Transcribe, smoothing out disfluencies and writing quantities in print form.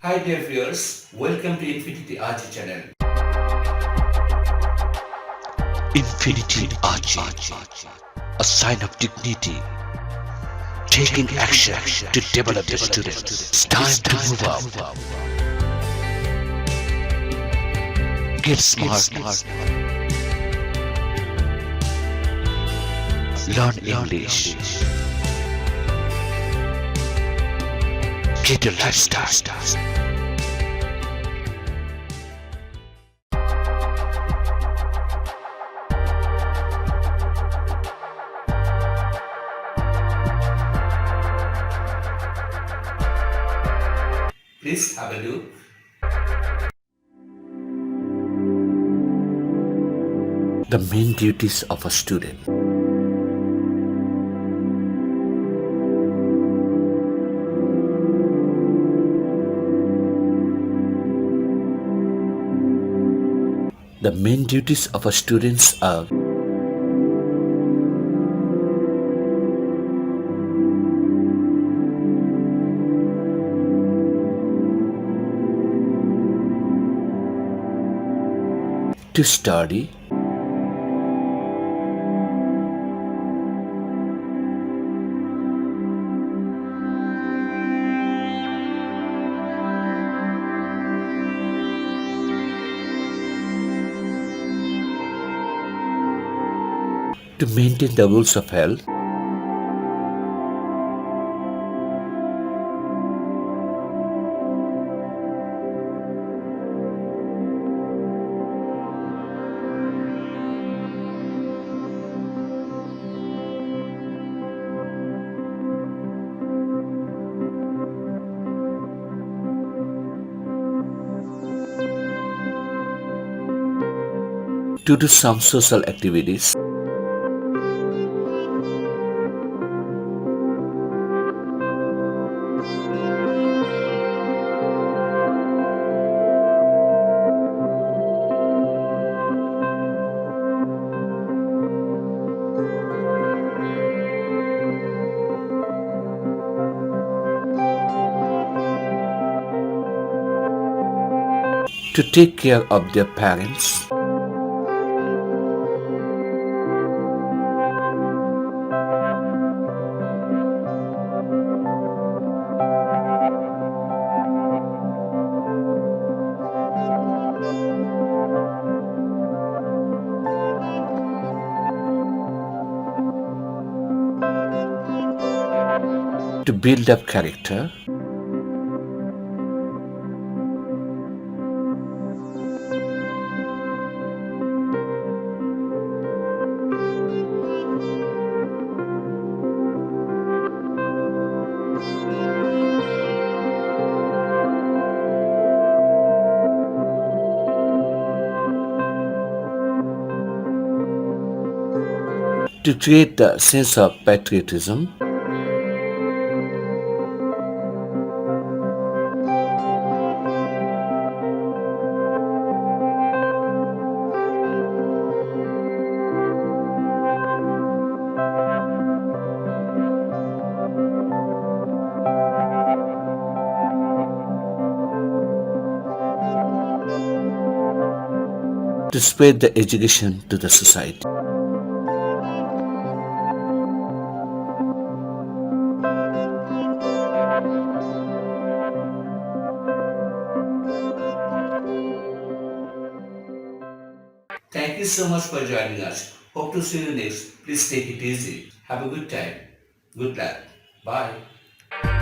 Hi dear viewers, welcome to Infinity Archie channel. Infinity Archie, a sign of dignity, taking action to develop the student. It's time to move up, get smart, learn English, get a lifestyle. Please have a look. The main duties of a student. The main duties of a students are to study, to maintain the rules of health, to do some social activities, to take care of their parents, to build up character, to create the sense of patriotism, to spread the education to the society. Thank you so much for joining us. Hope to see you next. Please take it easy. Have a good time. Good luck. Bye.